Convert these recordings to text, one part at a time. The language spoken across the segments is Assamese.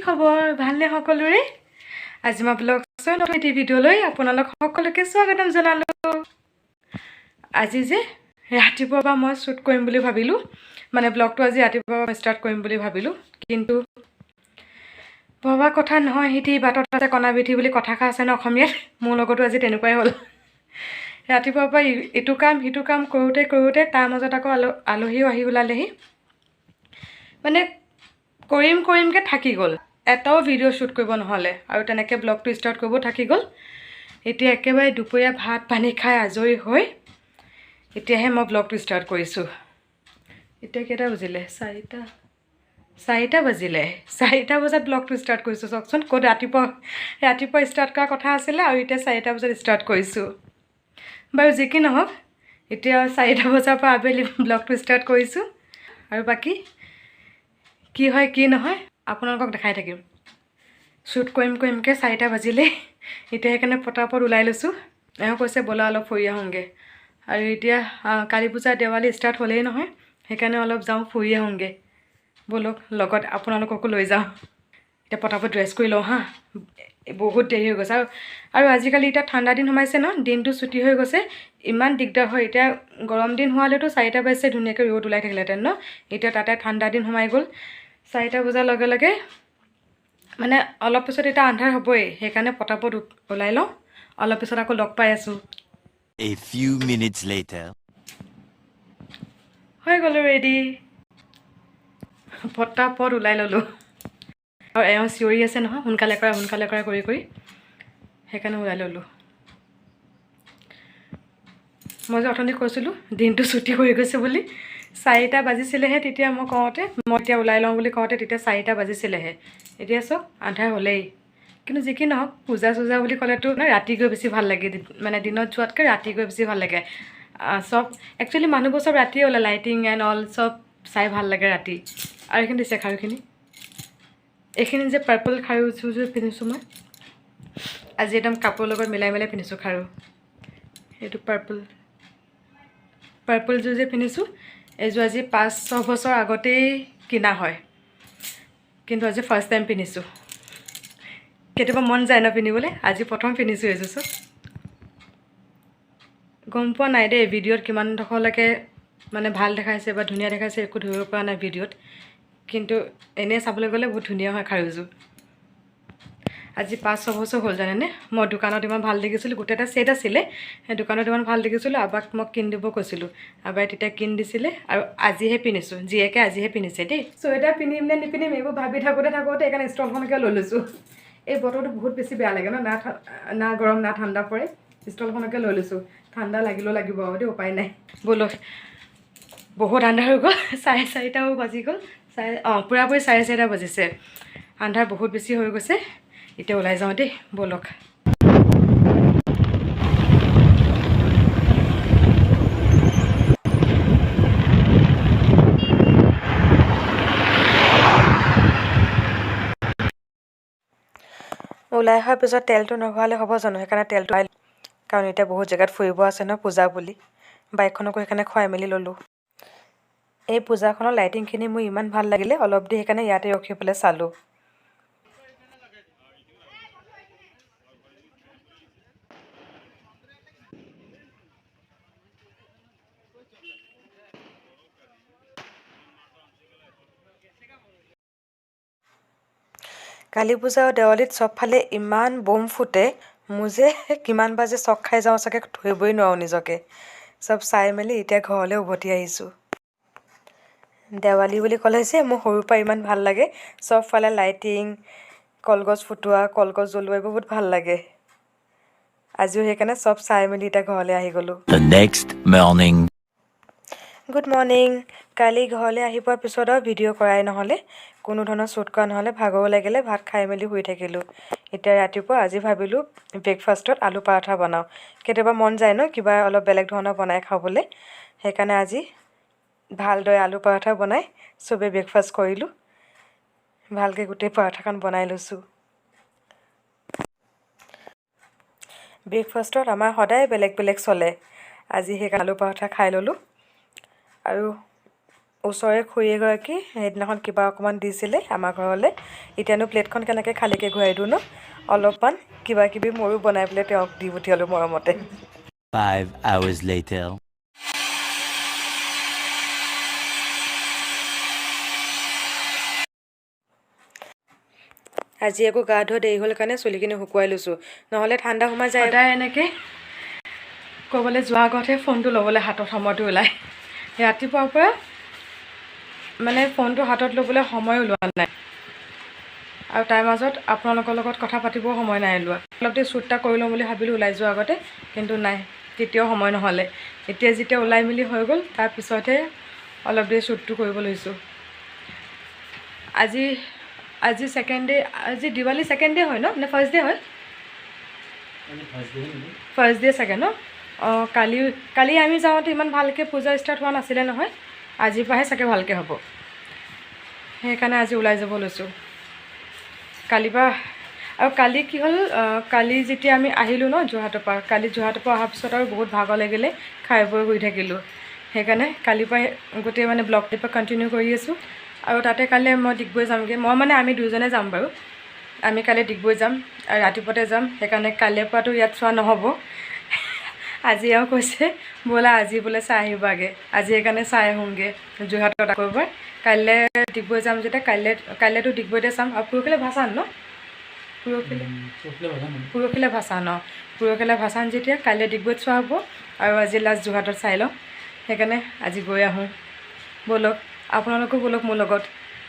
খবৰ ভালনে সকলোৰে আজি মই ব্লগ নতুন ভিডিঅ'লৈ আপোনালোক সকলোকে স্বাগতম জনালোঁ আজি যে ৰাতিপুৱাৰ পৰা মই শ্বুট কৰিম বুলি ভাবিলোঁ মানে ব্লগটো আজি ৰাতিপুৱাৰ পৰা ষ্টাৰ্ট কৰিম বুলি ভাবিলোঁ কিন্তু ভবা কথা নহয় হিতি বাটত আছে কণা বিধি বুলি কথাষা আছে ন অসমীয়াত মোৰ লগতো আজি তেনেকুৱাই হ'ল ৰাতিপুৱাৰ পৰা ইটো কাম সিটো কাম কৰোঁতে তাৰ মাজত আকৌ আলহীও আহি ওলালেহি মানে কৰিমকৈ থাকি গ'ল এটাও ভিডিঅ' শ্বুট কৰিব নহ'লে আৰু তেনেকৈ ব্লগটো ষ্টাৰ্ট কৰিব থাকি গ'ল এতিয়া একেবাৰে দুপৰীয়া ভাত পানী খাই আজৰি হৈ এতিয়াহে মই ব্লগটো ষ্টাৰ্ট কৰিছোঁ এতিয়া কেইটা বাজিলে চাৰিটা বাজিলে 4টা বজাত ব্লগটো ষ্টাৰ্ট কৰিছোঁ চাওকচোন ক'ত ৰাতিপুৱা ষ্টাৰ্ট কৰা কথা আছিলে আৰু এতিয়া 4টা বজাত ষ্টাৰ্ট কৰিছোঁ বাৰু যি কি নহওক এতিয়া 4টা বজাৰ পৰা আবেলি ব্লগটো ষ্টাৰ্ট কৰিছোঁ আৰু বাকী কি হয় কি নহয় আপোনালোকক দেখাই থাকিম শ্বুট কৰিমকৈ 4টা বাজিলেই এতিয়া সেইকাৰণে পটাপট ওলাই লৈছোঁ এওঁ কৈছে ব'লা অলপ ফুৰি আহোঁগৈ আৰু এতিয়া কালী পূজা দেৱালী ষ্টাৰ্ট হ'লেই নহয় সেইকাৰণে অলপ যাওঁ ফুৰি আহোঁগৈ ব'লক লগত আপোনালোককো লৈ যাওঁ এতিয়া পটাপট ড্ৰেছ কৰি লওঁ হা বহুত দেৰি হৈ গৈছে আৰু আজিকালি এতিয়া ঠাণ্ডা দিন সোমাইছে ন দিনটো ছুটি হৈ গৈছে ইমান দিগদাৰ হয় এতিয়া গৰম দিন হোৱালেতো 4টা বাজিছে ধুনীয়াকৈ ৰ'দ ওলাই থাকিলেহেঁতেন ন এতিয়া তাতে ঠাণ্ডা দিন সোমাই গ'ল 4টা বজাৰ লগে লগে মানে অলপ পিছত এতিয়া আন্ধাৰ হ'বই সেইকাৰণে পটাপট ওলাই লওঁ অলপ পিছত আকৌ লগ পাই আছোঁ A few minutes later হৈ গ'লো ৰেডি পটাপট ওলাই ল'লোঁ আৰু এওঁ চিঞৰি আছে নহয় সোনকালে কৰা কৰি সেইকাৰণে ওলাই ল'লোঁ মই যে অথনি কৈছিলোঁ দিনটো ছুটি হৈ গৈছে বুলি 4টা বাজিছিলেহে তেতিয়া মই এতিয়া ওলাই লওঁ বুলি কওঁতে তেতিয়া 4টা বাজিছিলেহে এতিয়া চব আন্ধাৰ হ'লেই কিন্তু যি কি নহওক পূজা চূজা বুলি ক'লেতো ৰাতি গৈ বেছি ভাল লাগে মানে দিনত যোৱাতকৈ ৰাতি গৈ বেছি ভাল লাগে চব একচুৱেলি মানুহবোৰ চব ৰাতিয়ে ওলায় লাইটিং এণ্ড অল চব চাই ভাল লাগে ৰাতি আৰু এইখিনি দিছে খাৰুখিনি এইখিনি যে পাৰ্পল খাৰুযোৰ পিন্ধিছোঁ মই আজি একদম কাপোৰৰ লগত মিলাই পিন্ধিছোঁ খাৰু এইটো পাৰ্পলযোৰ যে পিন্ধিছোঁ এইযোৰ আজি 5-6 বছৰ আগতেই কিনা হয় কিন্তু আজি ফাৰ্ষ্ট টাইম পিন্ধিছোঁ কেতিয়াবা মন যায় ন পিন্ধিবলৈ আজি প্ৰথম পিন্ধিছোঁ এইযোৰ চব গম পোৱা নাই দেই ভিডিঅ'ত কিমান ডোখৰলৈকে মানে ভাল দেখাইছে বা ধুনীয়া দেখাইছে একো ধৰিব পৰা নাই ভিডিঅ'ত কিন্তু এনেই চাবলৈ গ'লে বহুত ধুনীয়া হয় খাৰুযোৰ আজি 5-6 বছৰ হ'ল জানেনে মই দোকানত ইমান ভাল দেখিছিলোঁ গোটেই এটা ছেট আছিলে সেই দোকানত ইমান ভাল দেখিছিলোঁ আবাক মই কিন দিব কৈছিলোঁ আবাই তেতিয়া কিন দিছিলে আৰু আজিহে পিন্ধিছোঁ জীয়েকে আজিহে পিন্ধিছে দেই চুৱেটাৰ পিন্ধিম নে নিপিন্ধিম এইবোৰ ভাবি থাকোঁতে সেইকাৰণে ষ্টলখনকে লৈ লৈছোঁ এই বতৰটো বহুত বেছি বেয়া লাগে ন না গৰম না ঠাণ্ডা পৰে ষ্টলখনকে লৈ লৈছোঁ ঠাণ্ডা লাগিলেও লাগিব আৰু দেই উপায় নাই ব'লক বহুত আন্ধাৰ হৈ গ'ল 4:30টাও বাজি গ'ল পূৰাপূৰি 4:30 বাজিছে আন্ধাৰ বহুত বেছি হৈ গৈছে এতিয়া ওলাই যাওঁ দেই ব'লক ওলাই অহাৰ পিছত তেলটো নভৰালে হ'ব জানো সেইকাৰণে তেলটো কাৰণ এতিয়া বহুত জেগাত ফুৰিব আছে ন পূজা বুলি বাইকখনকো সেইকাৰণে খুৱাই মেলি ল'লোঁ এই পূজাখনৰ লাইটিংখিনি মোৰ ইমান ভাল লাগিলে অলপ দেৰি সেইকাৰণে ইয়াতে ৰখি পেলাই চালোঁ কালী পূজা আৰু দেৱালীত চবফালে ইমান বম ফুটে মোৰ যে কিমান বাজে চক খাই যাওঁ চাগে ধৰিবই নোৱাৰোঁ নিজকে চব চাই মেলি এতিয়া ঘৰলৈ উভতি আহিছোঁ দেৱালী বুলি ক'লে যে মোৰ সৰুৰ পৰা ইমান ভাল লাগে চবফালে লাইটিং কলগছ ফুটোৱা কলগছ জ্বলোৱা এইবোৰ বহুত ভাল লাগে আজিও সেইকাৰণে চব চাই মেলি এতিয়া ঘৰলৈ আহি গ'লোঁ the next morning good morning কালি ঘৰলৈ আহি পোৱাৰ পিছত আৰু ভিডিঅ' কৰাই নহ'লে কোনো ধৰণৰ শ্বুট কৰা নহ'লে ভাগৰো লাগিলে ভাত খাই মেলি শুই থাকিলোঁ এতিয়া ৰাতিপুৱা আজি ভাবিলোঁ ব্ৰেকফাষ্টত আলু পৰাঠা বনাওঁ কেতিয়াবা মন যায় ন কিবা অলপ বেলেগ ধৰণৰ বনাই খাবলৈ সেইকাৰণে আজি ভালদৰে আলু পৰাঠা বনাই চবেই ব্ৰেকফাষ্ট কৰিলোঁ ভালকৈ গোটেই পৰাঠাখন বনাই লৈছোঁ ব্ৰেকফাষ্টত আমাৰ সদায় বেলেগ চলে আজি সেইকাৰণে আলু পৰাঠা খাই ল'লোঁ আৰু ওচৰৰে খুৰী এগৰাকী সেইদিনাখন কিবা অকণমান দিছিলে আমাৰ ঘৰলৈ এতিয়ানো প্লেটখন কেনেকৈ খালীকৈ ঘূৰাই দিওঁ ন অলপমান কিবা কিবি ময়ো বনাই পেলাই তেওঁক দি পঠিয়ালোঁ মৰমতে 5 hours later. আজি আকৌ গা ধোৱা দেৰি হ'ল কাৰণে চুলিখিনি শুকুৱাই লৈছোঁ নহ'লে ঠাণ্ডা সোমাই যায় সদায় এনেকৈ ক'ৰবালৈ যোৱাৰ আগতহে ফোনটো ল'বলৈ হাতত সময়টো ওলায় ৰাতিপুৱাৰ পৰা মানে ফোনটো হাতত ল'বলৈ সময় ওলোৱা নাই আৰু তাৰ মাজত আপোনালোকৰ লগত কথা পাতিবও সময় নাই লোৱা অলপ দেৰি শ্বুট এটা কৰি লওঁ বুলি ভাবিলোঁ ওলাই যোৱাৰ আগতে কিন্তু নাই তেতিয়াও সময় নহ'লে এতিয়া যেতিয়া ওলাই মেলি হৈ গ'ল তাৰপিছতহে অলপ দেৰি শ্বুটটো কৰিব লৈছোঁ আজি ছেকেণ্ড ডে আজি দিৱালী ছেকেণ্ড ডে হয় ন নে ফাৰ্ষ্ট ডে হয় ফাৰ্ষ্ট ডে চাগে ন অঁ কালি আমি যাওঁতে ইমান ভালকৈ পূজা ষ্টাৰ্ট হোৱা নাছিলে নহয় আজিৰ পৰাহে চাগে ভালকৈ হ'ব সেইকাৰণে আজি ওলাই যাব লৈছোঁ কালিৰ পৰা আৰু কালি কি হ'ল কালি যেতিয়া আমি আহিলোঁ ন যোৰহাটৰ পৰা কালি যোৰহাটৰ পৰা অহাৰ পিছত আৰু বহুত ভাগৰ লাগিলে খাই বৈ শুই থাকিলোঁ সেইকাৰণে কালিৰ পৰা গোটেই মানে ব্লগটোৰ পৰা কণ্টিনিউ কৰি আছোঁ আৰু তাতে কাইলৈ মই ডিগবৈ যামগৈ আমি দুয়োজনে যাম বাৰু আমি কাইলৈ ডিগবৈ যাম আৰু ৰাতিপুৱাতে যাম সেইকাৰণে কাইলৈৰ পৰাতো ইয়াত চোৱা নহ'ব আজি আৰু কৈছে ব'লা আজি বোলে চাই আহিবাগৈ আজি সেইকাৰণে চাই আহোঁগৈ যোৰহাটত আকৌ এবাৰ কাইলৈ ডিগবৈ যাম যেতিয়া কাইলৈতো ডিগবৈতে চাম আৰু পৰহিলৈ ভাচান ন পৰহিলৈ ভাচান যেতিয়া কাইলৈ ডিগবৈত চোৱা হ'ব আৰু আজি লাষ্ট যোৰহাটত চাই লওঁ সেইকাৰণে আজি গৈ আহোঁ ব'লক আপোনালোকো ব'লক মোৰ লগত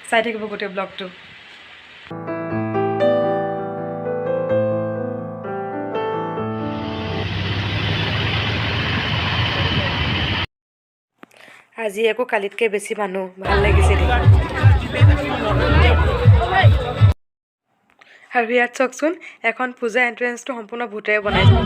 চাই থাকিব গোটেই ব্লগটো আজি আকৌ কালিতকৈ বেছি মানুহ ভাল লাগিছে আৰু ইয়াত চাওকচোন এখন পূজা এণ্ট্ৰেঞ্চটো সম্পূৰ্ণ ভূতেৰে বনাইছে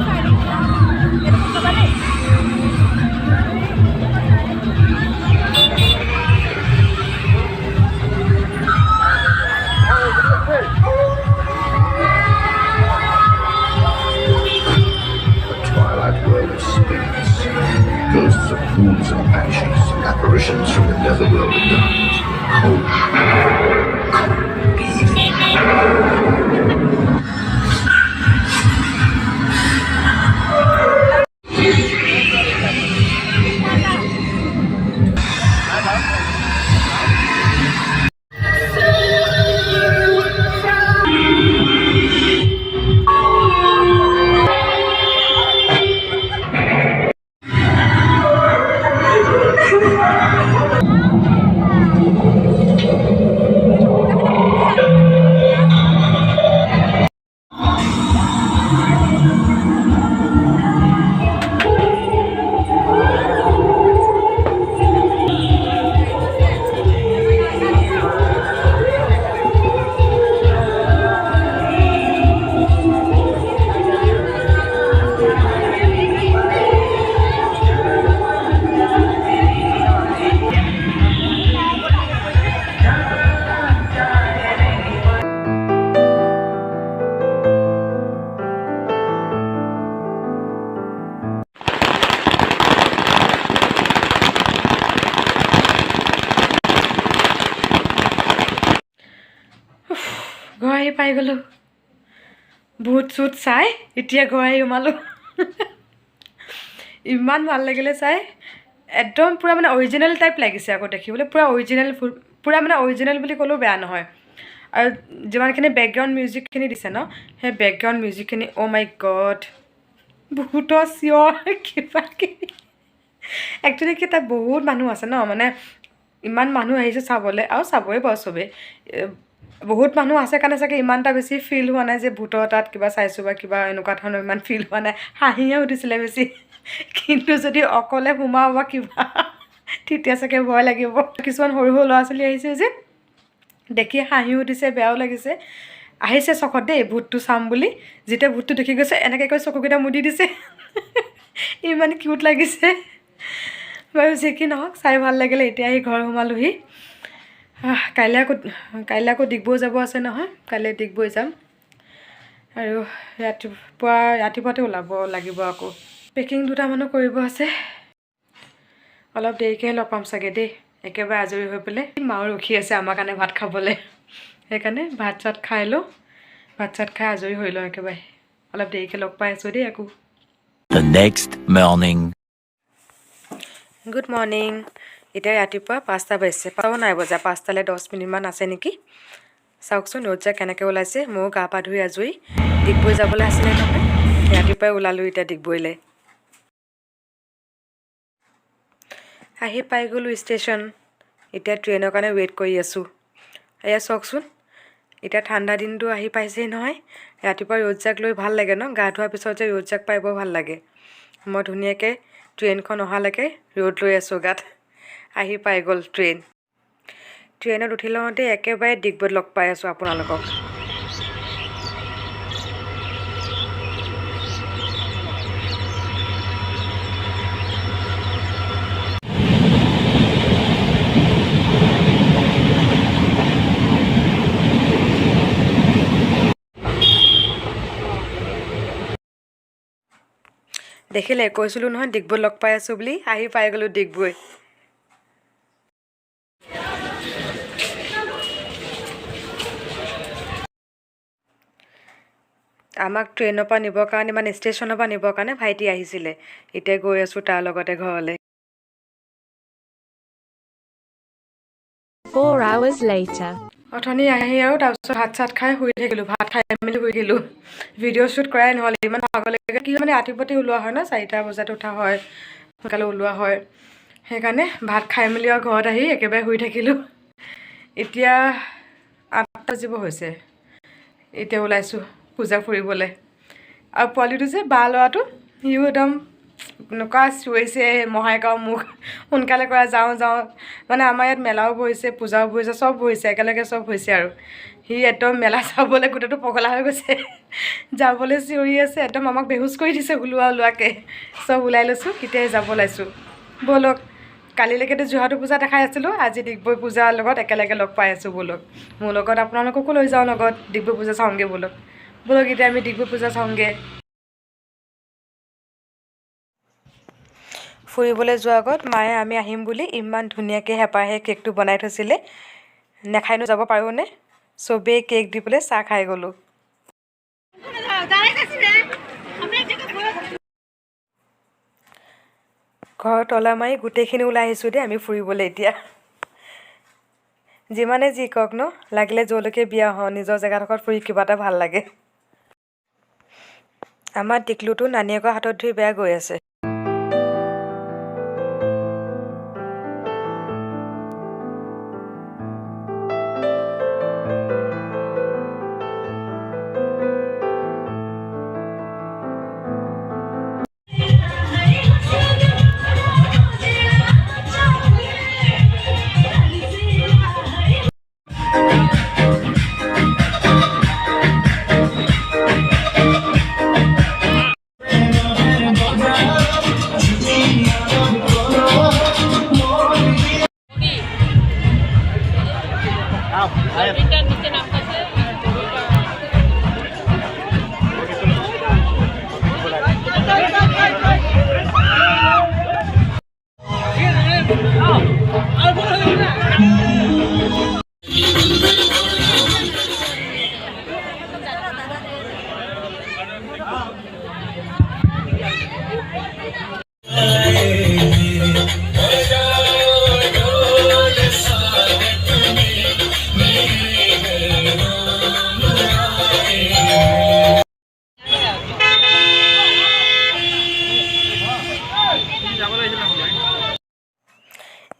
Ghosts of fools and banshees, apparitions from the netherworld and darkness, cold, ঘৰ আহি পাই গ'লোঁ ভূত চুত চাই এতিয়া ঘৰ আহি সোমালোঁ ইমান ভাল লাগিলে চাই একদম পূৰা মানে অৰিজিনেল টাইপ লাগিছে আকৌ দেখিবলৈ পূৰা অৰিজিনেল বুলি ক'লেও বেয়া নহয় আৰু যিমানখিনি বেকগ্ৰাউণ্ড মিউজিকখিনি দিছে ন সেই বেকগ্ৰাউণ্ড মিউজিকখিনি অ' মাই গড ভূতৰ চিঞৰ কিবা কিবি একচুৱেলি কি তাত বহুত মানুহ আছে ন মানে ইমান মানুহ আহিছে চাবলৈ আৰু চাবই বাৰু চবেই বহুত মানুহ আছে কাৰণে চাগে ইমান এটা বেছি ফিল হোৱা নাই যে ভূতৰ তাত কিবা চাইছোঁ বা কিবা এনেকুৱা ধৰণৰ ইমান ফিল হোৱা নাই হাঁহিহে উঠিছিলে বেছি কিন্তু যদি অকলে সোমাওঁ বা কিবা তেতিয়া চাগে ভয় লাগিব কিছুমান সৰু সৰু ল'ৰা ছোৱালী আহিছে যে দেখি হাঁহি উঠিছে বেয়াও লাগিছে আহিছে চখত দেই ভূতটো চাম বুলি যেতিয়া ভূতটো দেখি গৈছে এনেকৈ কৈ চকুকেইটা মুদি দিছে ইমান কিউট লাগিছে বাৰু যি কি নহওক চাই ভাল লাগিলে এতিয়া আহি ঘৰ সোমালোহি কাইলৈ আকৌ ডিগবৈ যাব আছে নহয় কাইলৈ ডিগবৈ যাম আৰু ৰাতিপুৱাতে ওলাব লাগিব আকৌ পেকিং দুটামানো কৰিব আছে অলপ দেৰিকৈহে লগ পাম চাগে দেই একেবাৰে আজৰি হৈ পেলাই মাও ৰখি আছে আমাৰ কাৰণে ভাত খাবলৈ সেইকাৰণে ভাত চাত খাই লওঁ ভাত চাত খাই আজৰি হৈ লওঁ একেবাৰে অলপ দেৰিকৈ লগ পাই আছোঁ দেই আকৌ The next morning. Good morning এতিয়া ৰাতিপুৱা 5টা বাজিছে পাব নাই বজা 5টালৈ 10 মিনিটমান আছে নেকি চাওকচোন ৰ'দ যে কেনেকৈ ওলাইছে ময়ো গা পা ধুই আজৰি ডিগবৈ যাবলৈ আছিলে নহয় ৰাতিপুৱাই ওলালোঁ এতিয়া ডিগবৈলৈ আহি পাই গ'লোঁ ষ্টেচন এতিয়া ট্ৰেইনৰ কাৰণে ৱেইট কৰি আছোঁ এয়া চাওকচোন এতিয়া ঠাণ্ডা দিনটো আহি পাইছেই নহয় ৰাতিপুৱা ৰ'দজাক লৈ ভাল লাগে ন গা ধোৱাৰ পিছত যে ৰ'দজাক পাই বৰ ভাল লাগে মই ধুনীয়াকৈ ট্ৰেইনখন অহালৈকে ৰ'দ লৈ আছোঁ গাত আহি পাই গ'ল ট্ৰেইনত উঠি লওঁতে একেবাৰে ডিগবৈত লগ পাই আছোঁ আপোনালোকক দেখিলে কৈছিলোঁ নহয় ডিগবৈত লগ পাই আছোঁ বুলি আহি পাই গ'লোঁ ডিগবৈ আমাক ট্ৰেইনৰ পৰা নিবৰ কাৰণে মানে ষ্টেচনৰ পৰা নিবৰ কাৰণে ভাইটি আহিছিলে এতিয়া গৈ আছোঁ তাৰ লগতে ঘৰলৈ 4 hours later. অথনি আহি আৰু তাৰপিছত ভাত চাত খাই শুই থাকিলোঁ ভাত খাই মেলি শুই থাকিলোঁ ভিডিঅ' শ্বুট কৰাই নহ'লে ইমান ভাগৰ লাগে কি মানে ৰাতিপুৱাতে ওলোৱা হয় ন 4টা বজাত উঠা হয় সোনকালে ওলোৱা হয় সেইকাৰণে ভাত খাই মেলি আৰু ঘৰত আহি একেবাৰে শুই থাকিলোঁ এতিয়া 8টা বাজিব হৈছে এতিয়া ওলাইছোঁ পূজা ফুৰিবলৈ আৰু পোৱালিটো যে বা ল'ৰাটো সিও একদম এনেকুৱা চিঞৰিছে মহাইকাও মোক সোনকালে কৰা যাওঁ মানে আমাৰ ইয়াত মেলাও বহিছে পূজাও বহিছে চব বহিছে একেলগে চব হৈছে আৰু সি একদম মেলা চাবলৈ গোটেইটো পগলা হৈ গৈছে যাবলৈ চিঞৰি আছে একদম আমাক বেহুচ কৰি দিছে ওলোৱাকৈ চব ওলাই লৈছোঁ তেতিয়াই যাব ওলাইছোঁ ব'লক কালিলৈকেতো যোৰহাট পূজা দেখাই আছিলোঁ আজি ডিগবৈ পূজাৰ লগত একেলগে লগ পাই আছোঁ ব'লক মোৰ লগত আপোনালোককো লৈ যাওঁ লগত ডিগবৈ পূজা চাওঁগৈ ব'লক এতিয়া আমি ডিগবৈ পূজা চাওঁগৈ ফুৰিবলৈ যোৱাৰ আগত মায়ে আমি আহিম বুলি ইমান ধুনীয়াকৈ হেঁপাহে কেকটো বনাই থৈছিলে নেখাইনো যাব পাৰোঁনে চবেই কেক দি পেলাই চাহ খাই গ'লোঁ ঘৰৰ তলা মাৰি গোটেইখিনি ওলাই আহিছোঁ দেই আমি ফুৰিবলৈ এতিয়া যিমানে যি কওক ন লাগিলে য'লৈকে বিয়া হওঁ নিজৰ জেগাডোখৰত ফুৰি কিবা এটা ভাল লাগে আমাৰ টিকলুটো নানীয়েকৰ হাতত ধৰি বেয়া গৈ আছে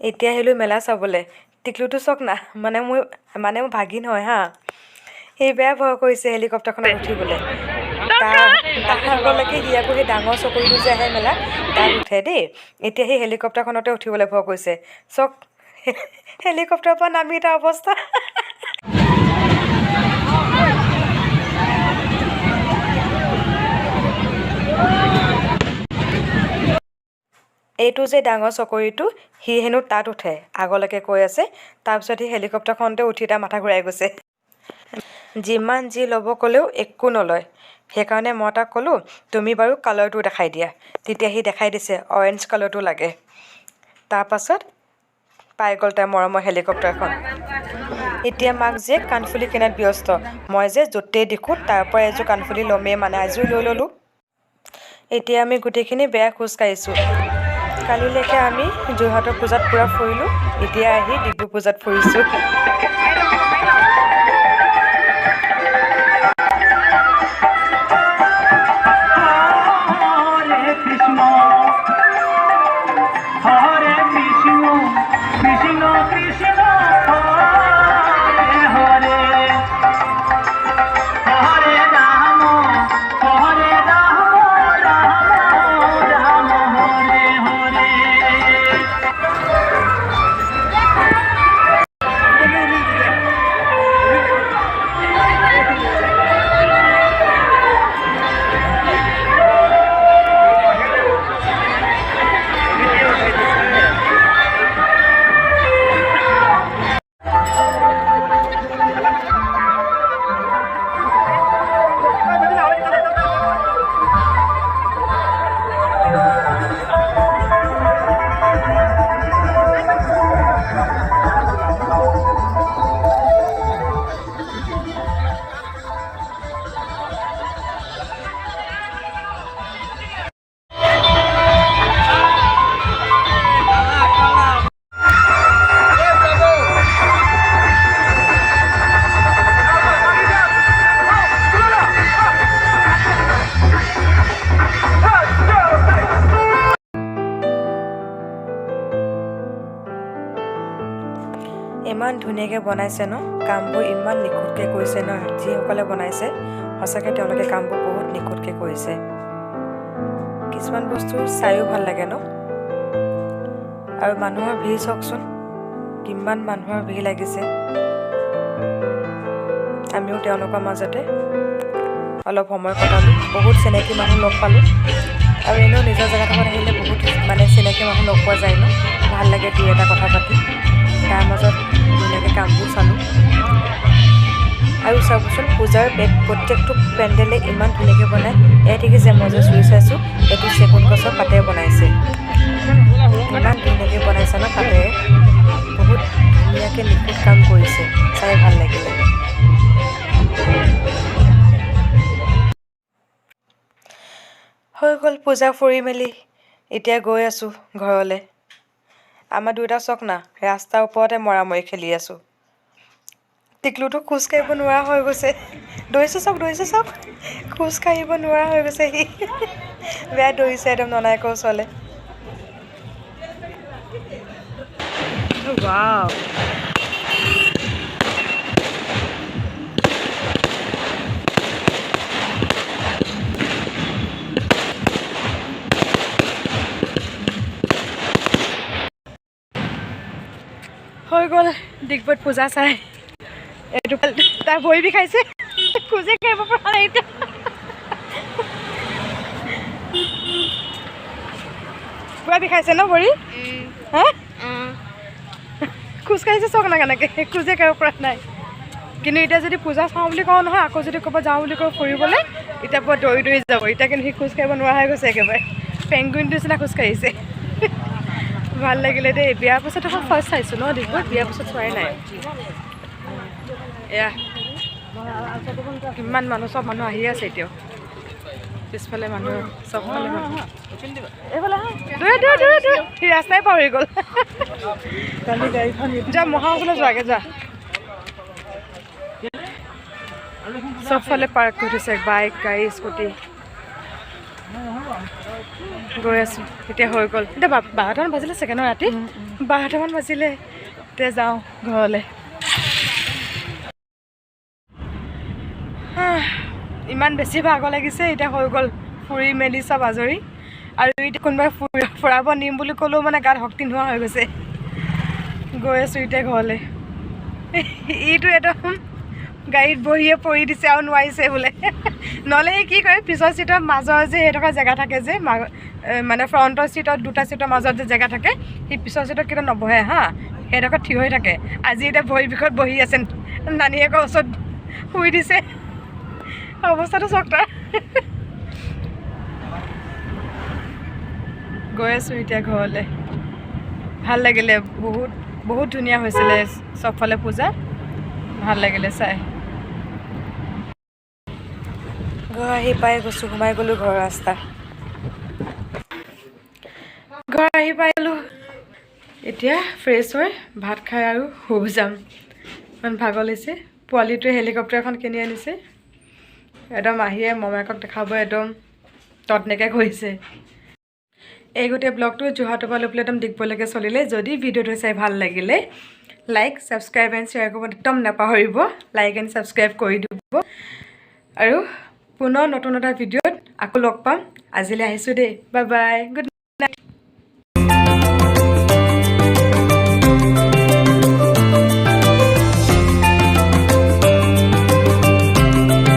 এতিয়া আহিলোঁ মেলা চাবলৈ টিকলুটো চাওক না মানে মোৰ ভাগিন হয় হা সি বেয়া ভয় কৰিছে হেলিকপ্টাৰখনত উঠিবলৈ তাৰ আগলৈকে সি আকৌ সেই ডাঙৰ চকৰিটো যে আহে মেলা তাত উঠে দেই এতিয়া সেই হেলিকপ্টাৰখনতে উঠিবলৈ ভয় কৰিছে চাওক হেলিকপ্টাৰৰ পৰা নামি তাৰ অৱস্থা এইটো যে ডাঙৰ চকৰিটো সি হেনো তাত উঠে আগলৈকে কৈ আছে তাৰপিছত সি হেলিকপ্টাৰখনতে উঠি তাৰ মাথা ঘূৰাই গৈছে যিমান যি ল'ব ক'লেও একো নলয় সেইকাৰণে মই তাক ক'লোঁ তুমি বাৰু কালাৰটো দেখাই দিয়া তেতিয়া সি দেখাই দিছে অৰেঞ্জ কালাৰটো লাগে তাৰপাছত পাই গ'ল তাই মৰমৰ হেলিকপ্টাৰখন এতিয়া মাক যে কাণফুলি কিনাত ব্যস্ত মই যে য'তেই দেখোঁ তাৰ পৰা এযোৰ কাণফুলি ল'মেই মানে আজিও লৈ ল'লোঁ এতিয়া আমি গোটেইখিনি বেয়া খোজ কাঢ়িছোঁ কালিলৈকে আমি যোৰহাটৰ পূজাত পূৰা ফুৰিলোঁ এতিয়া আহি ডিগবৈ পূজাত ফুৰিছোঁ ইমান ধুনীয়াকৈ বনাইছে ন কামবোৰ ইমান নিখুঁতকৈ কৰিছে ন যিসকলে বনাইছে সঁচাকৈ তেওঁলোকে কামবোৰ বহুত নিখুঁতকৈ কৰিছে কিছুমান বস্তু চাইও ভাল লাগে ন আৰু মানুহৰ ভিৰ চাওকচোন কিমান মানুহৰ ভিৰ লাগিছে আমিও তেওঁলোকৰ মাজতে অলপ সময় কটালোঁ বহুত চিনাকি মানুহ লগ পালোঁ আৰু এনেও নিজৰ জেগাডোখৰত আহিলে বহুত মানে চিনাকি মানুহ লগ পোৱা যায় ন ভাল লাগে দুই এটা কথা পাতি তাৰ মাজত ধুনীয়াকৈ কামবোৰ চালোঁ আৰু চাবচোন পূজাৰ প্ৰত্যেকটো পেণ্ডেলে ইমান ধুনীয়াকৈ বনায় এয়া দেখিছে মই যে চুই চাইছোঁ এইটো চেগুন গছৰ পাতেৰে বনাইছে ইমান ধুনীয়াকৈ বনাইছে ন পাতেৰে বহুত ধুনীয়াকৈ নিখুঁত কাম কৰিছে চাই ভাল লাগিলে হৈ গ'ল পূজা ফুৰি মেলি এতিয়া গৈ আছোঁ ঘৰলৈ আমাৰ দুয়োটা চক না ৰাস্তাৰ ওপৰতে মৰামৰি খেলি আছোঁ টিকলুটো খোজ কাঢ়িব নোৱাৰা হৈ গৈছে দৌৰিছে চক খোজ কাঢ়িব নোৱাৰা হৈ গৈছে সি বেয়া দৌৰিছে একদম ননায়েকৰ ওচৰলৈ ৱাও হৈ গ'ল ডিগবৈত পূজা চাই এইটো তাৰ ভৰি বিষাইছে খোজে কাঢ়িব পৰা নাই এতিয়া পুৰা বিষাইছে ন ভৰি হা খোজ কাঢ়িছে চক না কেনেকৈ খোজে কাঢ়িব পৰা নাই কিন্তু এতিয়া যদি পূজা চাওঁ বুলি কওঁ নহয় আকৌ যদি ক'ৰবাত যাওঁ বুলি কওঁ ফুৰিবলৈ এতিয়া পুৰা দৌৰি দৌৰি যাব এতিয়া কিন্তু সি খোজ কাঢ়িব নোৱাৰা হৈ গৈছে একেবাৰে পেংগুইনটোৰ নিচিনা খোজ কাঢ়িছে ভাল লাগিলে দেই বিয়াৰ পাছত এখন ফাৰ্ষ্ট চাইছোঁ ন ডিগবৈত বিয়াৰ পাছত চোৱাই নাই এয়া কিমান মানুহ চব মানুহ আহি আছে এতিয়াও পিছফালে মানুহ চবফালে মানুহ সি ৰাস্তাই পাহৰি গ'ল যা মহা ওচৰলৈ যোৱাগে যা চবফালে পাৰ্ক কৰি থৈছে বাইক গাড়ী স্কুটি গৈ আছোঁ এতিয়া হৈ গ'ল এতিয়া 12টামান বাজিলে চাগে ন ৰাতি 12টামান বাজিলে এতিয়া যাওঁ ঘৰলৈ ইমান বেছি ভাগৰ লাগিছে এতিয়া হৈ গ'ল ফুৰি মেলি চব আজৰি আৰু এতিয়া কোনোবাই ফুৰাব নিম বুলি ক'লেও মানে গাত শক্তি নোহোৱা হৈ গৈছে গৈ আছোঁ এতিয়া ঘৰলৈ ইটো একদম গাড়ীত বহিয়ে পৰি দিছে আৰু নোৱাৰিছে বোলে নহ'লে কি কৰে পিছৰ চিটৰ মাজৰ যে সেইটকা জেগা থাকে যে মানে ফ্ৰণ্টৰ চিটত দুটা চিটৰ মাজত যে জেগা থাকে সি পিছৰ চিটত কেতিয়া নবহে হা সেইডোখৰত থিয় হৈ থাকে আজি এতিয়া ভৰি বিষত বহি আছে নানীয়েকৰ ওচৰত শুই দিছে অৱস্থাটো চক তাৰ গৈ আছোঁ এতিয়া ঘৰলৈ ভাল লাগিলে বহুত বহুত ধুনীয়া হৈছিলে চবফালে পূজা ভাল লাগিলে চাই ঘৰ আহি পাই গৈছোঁ সোমাই গ'লোঁ ঘৰৰ ৰাস্তা ঘৰ আহি পাই গ'লোঁ এতিয়া ফ্ৰেছ হৈ ভাত খাই আৰু শুব যাম ইমান ভাগৰ লাগিছে পোৱালিটোৱে হেলিকপ্টাৰ এখন কিনি আনিছে একদম আহিয়ে মমায়েকক দেখাব একদম ততনেকৈ কৰিছে এই গোটেই ব্লগটো যোৰহাটৰ পৰা লৈ পেলাই একদম ডিগবৈলৈকে চলিলে যদি ভিডিঅ'টো চাই ভাল লাগিলে লাইক ছাবস্ক্ৰাইব এণ্ড শ্বেয়াৰ কৰিব একদম নাপাহৰিব লাইক এণ্ড ছাবস্ক্ৰাইব কৰি দিব আৰু পুনৰ নতুন এটা ভিডিঅ'ত আকৌ লগ পাম আজিলৈ আহিছোঁ দেই বাই বাই গুড